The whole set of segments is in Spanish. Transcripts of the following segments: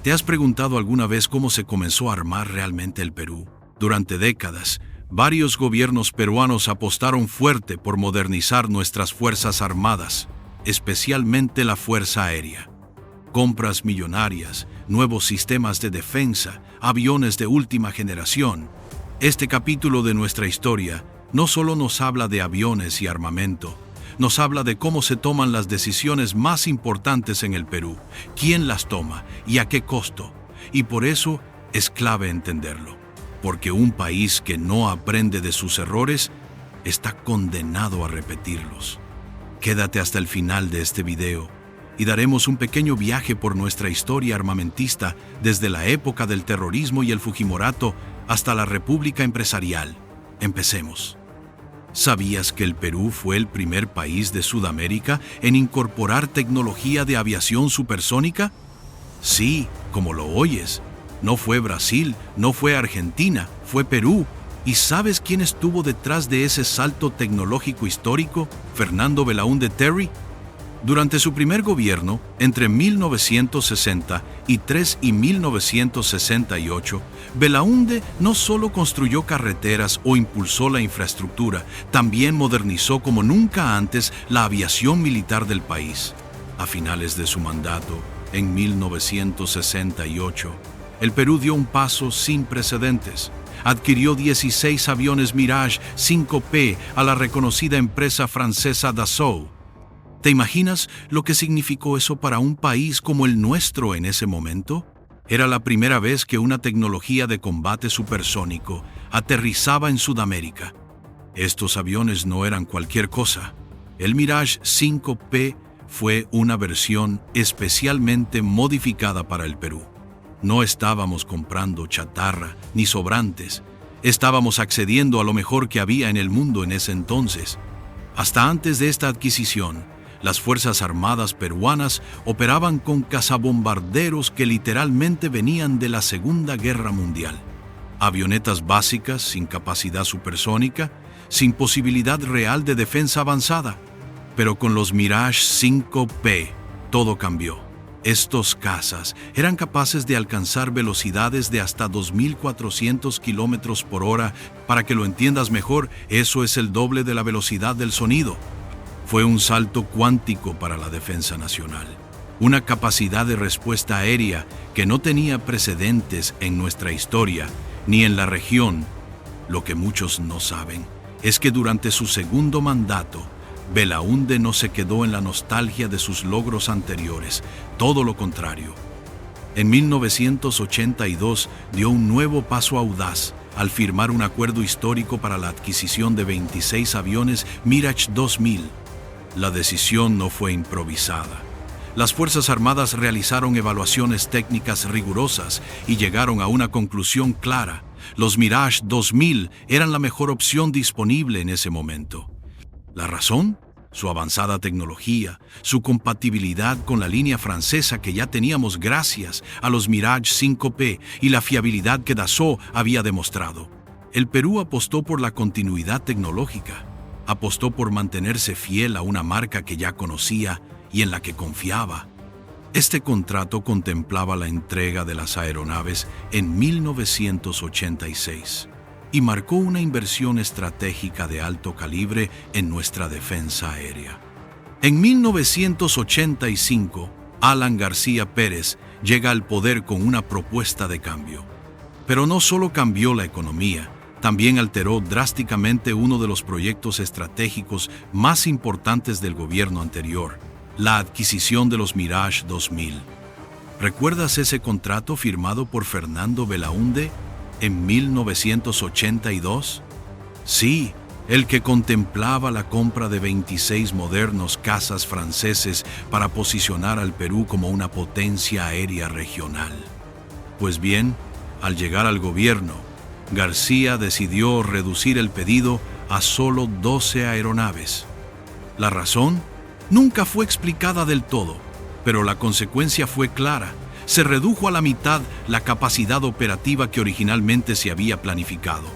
¿Te has preguntado alguna vez cómo se comenzó a armar realmente el Perú? Durante décadas, varios gobiernos peruanos apostaron fuerte por modernizar nuestras fuerzas armadas, especialmente la Fuerza Aérea. Compras millonarias, nuevos sistemas de defensa, aviones de última generación. Este capítulo de nuestra historia no solo nos habla de aviones y armamento, nos habla de cómo se toman las decisiones más importantes en el Perú, quién las toma y a qué costo. Y por eso es clave entenderlo, porque un país que no aprende de sus errores está condenado a repetirlos. Quédate hasta el final de este video y daremos un pequeño viaje por nuestra historia armamentista desde la época del terrorismo y el Fujimorato hasta la República Empresarial. Empecemos. ¿Sabías que el Perú fue el primer país de Sudamérica en incorporar tecnología de aviación supersónica? Sí, como lo oyes. No fue Brasil, no fue Argentina, fue Perú. ¿Y sabes quién estuvo detrás de ese salto tecnológico histórico? Fernando Belaúnde Terry. Durante su primer gobierno, entre 1963 y 1968, Belaúnde no solo construyó carreteras o impulsó la infraestructura, también modernizó como nunca antes la aviación militar del país. A finales de su mandato, en 1968, el Perú dio un paso sin precedentes. Adquirió 16 aviones Mirage 5P a la reconocida empresa francesa Dassault. ¿Te imaginas lo que significó eso para un país como el nuestro en ese momento? Era la primera vez que una tecnología de combate supersónico aterrizaba en Sudamérica. Estos aviones no eran cualquier cosa. El Mirage 5P fue una versión especialmente modificada para el Perú. No estábamos comprando chatarra ni sobrantes. Estábamos accediendo a lo mejor que había en el mundo en ese entonces. Hasta antes de esta adquisición, las Fuerzas Armadas peruanas operaban con cazabombarderos que literalmente venían de la Segunda Guerra Mundial. Avionetas básicas sin capacidad supersónica, sin posibilidad real de defensa avanzada. Pero con los Mirage 5P, todo cambió. Estos cazas eran capaces de alcanzar velocidades de hasta 2.400 kilómetros por hora. Para que lo entiendas mejor, eso es el doble de la velocidad del sonido. Fue un salto cuántico para la defensa nacional, una capacidad de respuesta aérea que no tenía precedentes en nuestra historia ni en la región. Lo que muchos no saben es que durante su segundo mandato, Belaúnde no se quedó en la nostalgia de sus logros anteriores, todo lo contrario. En 1982 dio un nuevo paso audaz al firmar un acuerdo histórico para la adquisición de 26 aviones Mirage 2000. La decisión no fue improvisada. Las Fuerzas Armadas realizaron evaluaciones técnicas rigurosas y llegaron a una conclusión clara. Los Mirage 2000 eran la mejor opción disponible en ese momento. ¿La razón? Su avanzada tecnología, su compatibilidad con la línea francesa que ya teníamos gracias a los Mirage 5P y la fiabilidad que Dassault había demostrado. El Perú apostó por la continuidad tecnológica. Apostó por mantenerse fiel a una marca que ya conocía y en la que confiaba. Este contrato contemplaba la entrega de las aeronaves en 1986 y marcó una inversión estratégica de alto calibre en nuestra defensa aérea. En 1985, Alan García Pérez llega al poder con una propuesta de cambio. Pero no solo cambió la economía, también alteró drásticamente uno de los proyectos estratégicos más importantes del gobierno anterior, la adquisición de los Mirage 2000. ¿Recuerdas ese contrato firmado por Fernando Belaúnde en 1982? Sí, el que contemplaba la compra de 26 modernos cazas franceses para posicionar al Perú como una potencia aérea regional. Pues bien, al llegar al gobierno, García decidió reducir el pedido a solo 12 aeronaves. ¿La razón? Nunca fue explicada del todo, pero la consecuencia fue clara. Se redujo a la mitad la capacidad operativa que originalmente se había planificado.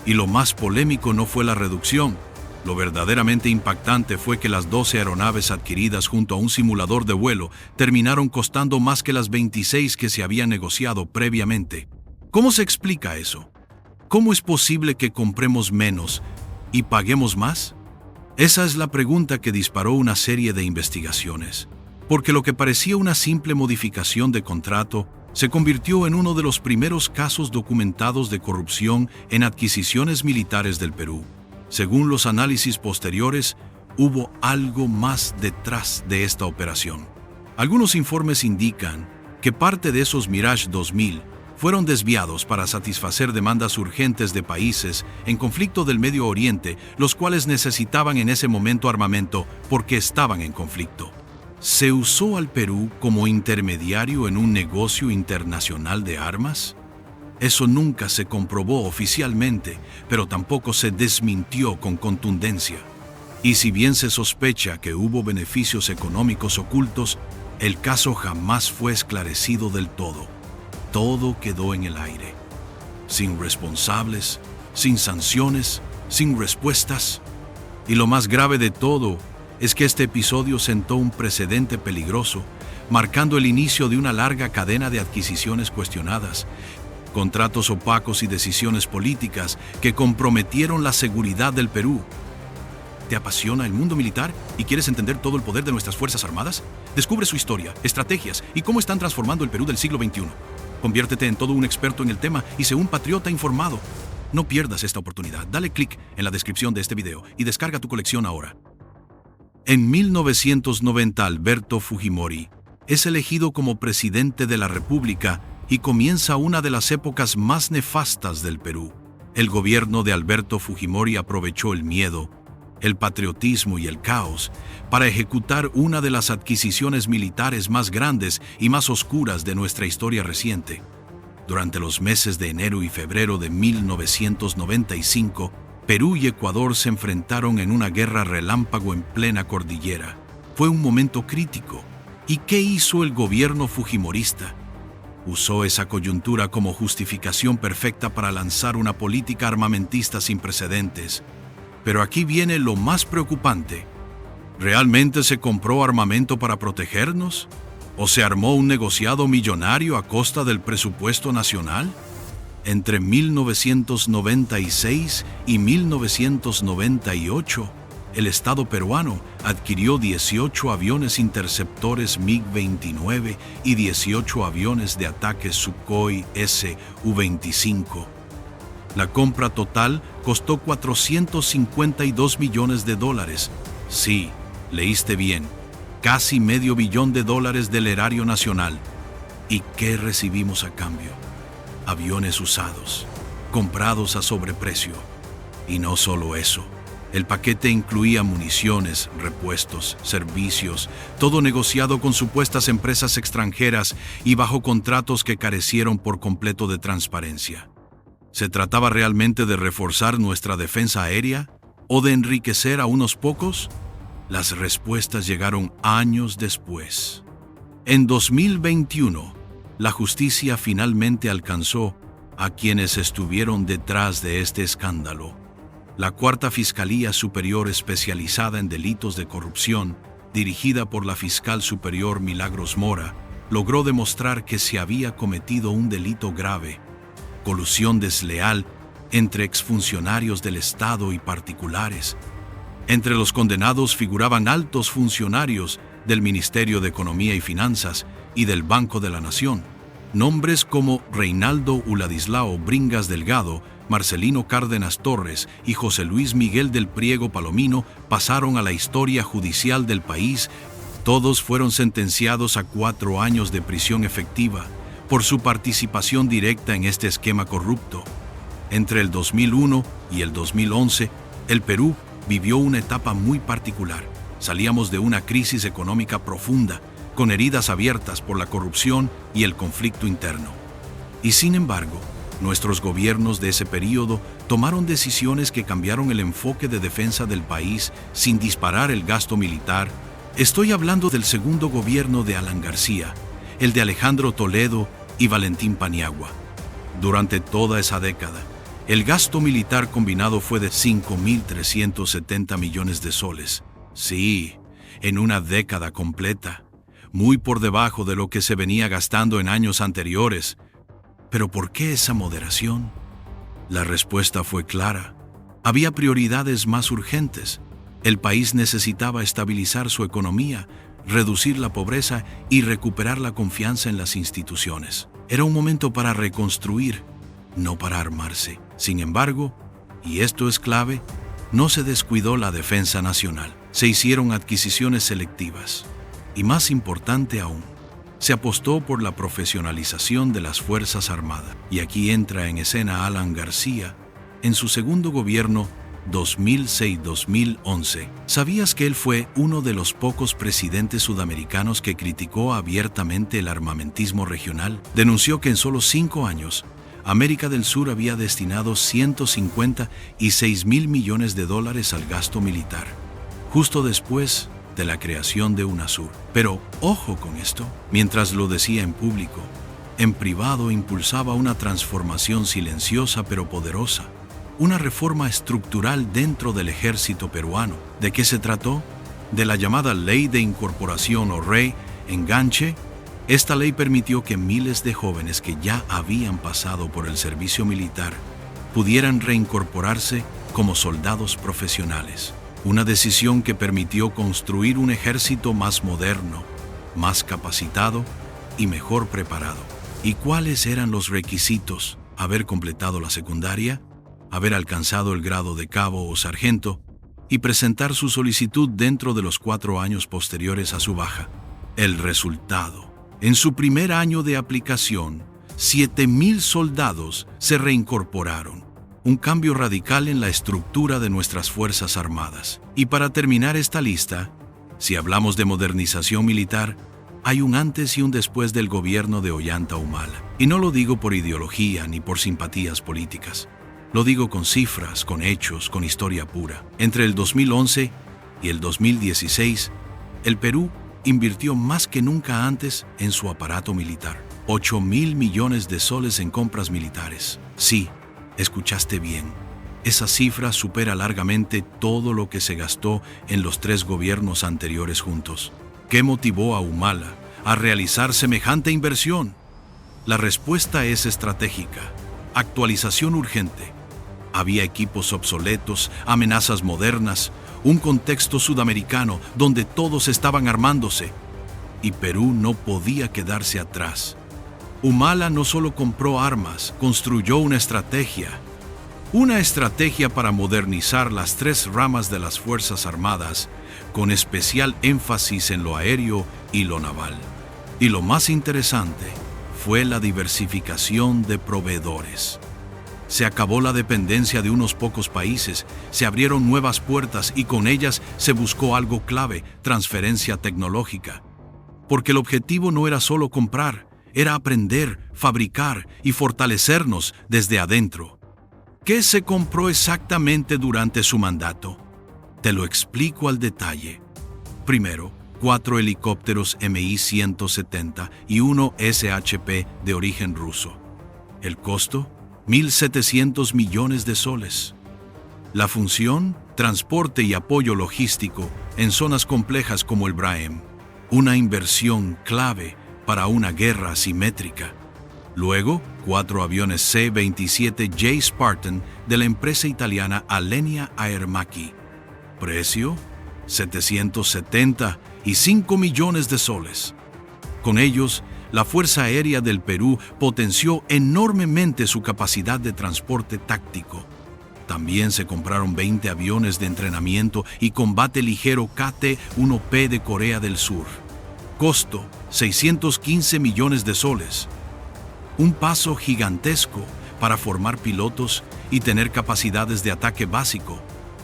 Y lo más polémico no fue la reducción, Lo verdaderamente impactante fue que las 12 aeronaves adquiridas junto a un simulador de vuelo terminaron costando más que las 26 que se habían negociado previamente. ¿Cómo se explica eso? ¿Cómo es posible que compremos menos y paguemos más? Esa es la pregunta que disparó una serie de investigaciones, porque lo que parecía una simple modificación de contrato se convirtió en uno de los primeros casos documentados de corrupción en adquisiciones militares del Perú. Según los análisis posteriores, hubo algo más detrás de esta operación. Algunos informes indican que parte de esos Mirage 2000 fueron desviados para satisfacer demandas urgentes de países en conflicto del Medio Oriente, los cuales necesitaban en ese momento armamento porque estaban en conflicto. ¿Se usó al Perú como intermediario en un negocio internacional de armas? Eso nunca se comprobó oficialmente, pero tampoco se desmintió con contundencia. Y si bien se sospecha que hubo beneficios económicos ocultos, el caso jamás fue esclarecido del todo. Todo quedó en el aire, sin responsables, sin sanciones, sin respuestas. Y lo más grave de todo es que este episodio sentó un precedente peligroso, marcando el inicio de una larga cadena de adquisiciones cuestionadas, contratos opacos y decisiones políticas que comprometieron la seguridad del Perú. ¿Te apasiona el mundo militar y quieres entender todo el poder de nuestras Fuerzas Armadas? Descubre su historia, estrategias y cómo están transformando el Perú del siglo XXI. Conviértete en todo un experto en el tema y sé un patriota informado. No pierdas esta oportunidad. Dale clic en la descripción de este video y descarga tu colección ahora. En 1990, Alberto Fujimori es elegido como presidente de la República y comienza una de las épocas más nefastas del Perú. El gobierno de Alberto Fujimori aprovechó el miedo, el patriotismo y el caos para ejecutar una de las adquisiciones militares más grandes y más oscuras de nuestra historia reciente. Durante los meses de enero y febrero de 1995, Perú y Ecuador se enfrentaron en una guerra relámpago en plena cordillera. Fue un momento crítico. ¿Y qué hizo el gobierno fujimorista? Usó esa coyuntura como justificación perfecta para lanzar una política armamentista sin precedentes. Pero aquí viene lo más preocupante. ¿Realmente se compró armamento para protegernos? ¿O se armó un negociado millonario a costa del presupuesto nacional? Entre 1996 y 1998, el Estado peruano adquirió 18 aviones interceptores MiG-29 y 18 aviones de ataque Sukhoi Su-25. La compra total costó $452 millones. Sí, leíste bien, casi $500 millones del erario nacional. ¿Y qué recibimos a cambio? Aviones usados, comprados a sobreprecio. Y no solo eso, el paquete incluía municiones, repuestos, servicios, todo negociado con supuestas empresas extranjeras y bajo contratos que carecieron por completo de transparencia. ¿Se trataba realmente de reforzar nuestra defensa aérea o de enriquecer a unos pocos? Las respuestas llegaron años después. En 2021, la justicia finalmente alcanzó a quienes estuvieron detrás de este escándalo. La Cuarta Fiscalía Superior especializada en delitos de corrupción, dirigida por la fiscal superior Milagros Mora, logró demostrar que se había cometido un delito grave: colusión desleal entre exfuncionarios del Estado y particulares. Entre los condenados figuraban altos funcionarios del Ministerio de Economía y Finanzas y del Banco de la Nación. Nombres como Reinaldo Uladislao Bringas Delgado, Marcelino Cárdenas Torres y José Luis Miguel del Priego Palomino pasaron a la historia judicial del país. Todos fueron sentenciados a 4 años de prisión efectiva por su participación directa en este esquema corrupto. Entre el 2001 y el 2011, el Perú vivió una etapa muy particular. Salíamos de una crisis económica profunda, con heridas abiertas por la corrupción y el conflicto interno. Y sin embargo, nuestros gobiernos de ese periodo tomaron decisiones que cambiaron el enfoque de defensa del país sin disparar el gasto militar. Estoy hablando del segundo gobierno de Alan García, el de Alejandro Toledo y Valentín Paniagua. Durante toda esa década, El gasto militar combinado fue de 5.370 millones de soles. Sí, en una década completa, muy por debajo de lo que se venía gastando en años anteriores. ¿Pero por qué esa moderación? La respuesta fue clara. Había prioridades más urgentes. El país necesitaba estabilizar su economía, reducir la pobreza y recuperar la confianza en las instituciones. Era un momento para reconstruir, no para armarse. Sin embargo, y esto es clave, no se descuidó la defensa nacional. Se hicieron adquisiciones selectivas. Y más importante aún, se apostó por la profesionalización de las Fuerzas Armadas. Y aquí entra en escena Alan García, en su segundo gobierno 2006-2011. ¿Sabías que él fue uno de los pocos presidentes sudamericanos que criticó abiertamente el armamentismo regional? Denunció que en solo 5 años, América del Sur había destinado 156.000 millones de dólares al gasto militar, justo después de la creación de UNASUR. Pero, ojo con esto, mientras lo decía en público, en privado impulsaba una transformación silenciosa pero poderosa, una reforma estructural dentro del ejército peruano. ¿De qué se trató? De la llamada Ley de Incorporación o Reenganche. Esta ley permitió que miles de jóvenes que ya habían pasado por el servicio militar pudieran reincorporarse como soldados profesionales. Una decisión que permitió construir un ejército más moderno, más capacitado y mejor preparado. ¿Y cuáles eran los requisitos? Haber completado la secundaria, haber alcanzado el grado de cabo o sargento y presentar su solicitud dentro de los 4 años posteriores a su baja. El resultado: en su primer año de aplicación, 7.000 soldados se reincorporaron. Un cambio radical en la estructura de nuestras Fuerzas Armadas. Y para terminar esta lista, si hablamos de modernización militar, hay un antes y un después del gobierno de Ollanta Humala. Y no lo digo por ideología ni por simpatías políticas. Lo digo con cifras, con hechos, con historia pura. Entre el 2011 y el 2016, el Perú invirtió más que nunca antes en su aparato militar. 8.000 millones de soles en compras militares. Sí, escuchaste bien. Esa cifra supera largamente todo lo que se gastó en los 3 gobiernos anteriores juntos. ¿Qué motivó a Humala a realizar semejante inversión? La respuesta es estratégica. Actualización urgente. Había equipos obsoletos, amenazas modernas, un contexto sudamericano donde todos estaban armándose. Y Perú no podía quedarse atrás. Humala no solo compró armas, construyó una estrategia. Una estrategia para modernizar las 3 ramas de las Fuerzas Armadas, con especial énfasis en lo aéreo y lo naval. Y lo más interesante fue la diversificación de proveedores. Se acabó la dependencia de unos pocos países, se abrieron nuevas puertas y con ellas se buscó algo clave: transferencia tecnológica. Porque el objetivo no era solo comprar, era aprender, fabricar y fortalecernos desde adentro. ¿Qué se compró exactamente durante su mandato? Te lo explico al detalle. Primero, 4 helicópteros Mi-170 y 1 SHP de origen ruso. El costo: 1.700 millones de soles. La función: transporte y apoyo logístico en zonas complejas como el Braem. Una inversión clave para una guerra asimétrica. Luego, 4 aviones C-27J Spartan de la empresa italiana Alenia Aermacchi. Precio: 775 millones de soles. Con ellos, la Fuerza Aérea del Perú potenció enormemente su capacidad de transporte táctico. También se compraron 20 aviones de entrenamiento y combate ligero KT-1P de Corea del Sur. Costo: 615 millones de soles. Un paso gigantesco para formar pilotos y tener capacidades de ataque básico.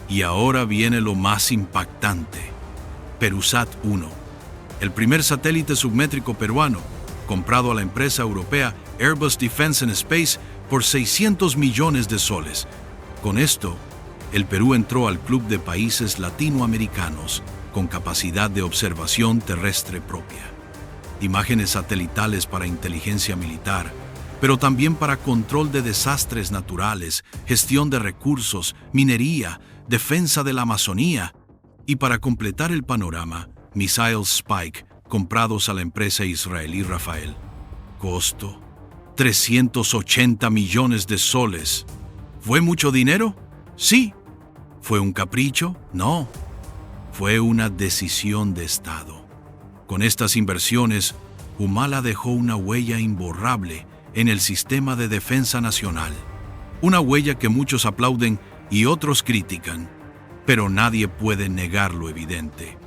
Y ahora viene lo más impactante. Perusat-1, el primer satélite submétrico peruano, comprado a la empresa europea Airbus Defence and Space por 600 millones de soles. Con esto, el Perú entró al club de países latinoamericanos con capacidad de observación terrestre propia. Imágenes satelitales para inteligencia militar, pero también para control de desastres naturales, gestión de recursos, minería, defensa de la Amazonía y para completar el panorama, Missiles Spike, comprados a la empresa israelí Rafael. Costo: 380 millones de soles. ¿Fue mucho dinero? Sí. ¿Fue un capricho? No. Fue una decisión de Estado. Con estas inversiones, Humala dejó una huella imborrable en el sistema de defensa nacional. Una huella que muchos aplauden y otros critican, pero nadie puede negar lo evidente.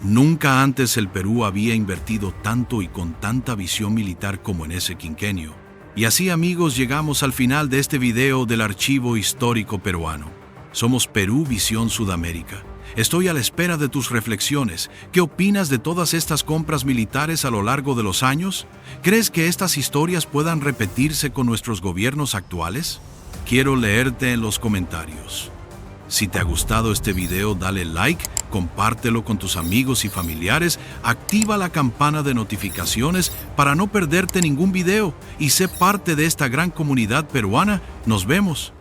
Nunca antes el Perú había invertido tanto y con tanta visión militar como en ese quinquenio. Y así, amigos, llegamos al final de este video del Archivo Histórico Peruano. Somos Perú Visión Sudamérica. Estoy a la espera de tus reflexiones. ¿Qué opinas de todas estas compras militares a lo largo de los años? ¿Crees que estas historias puedan repetirse con nuestros gobiernos actuales? Quiero leerte en los comentarios. Si te ha gustado este video, dale like, compártelo con tus amigos y familiares, activa la campana de notificaciones para no perderte ningún video y sé parte de esta gran comunidad peruana. Nos vemos.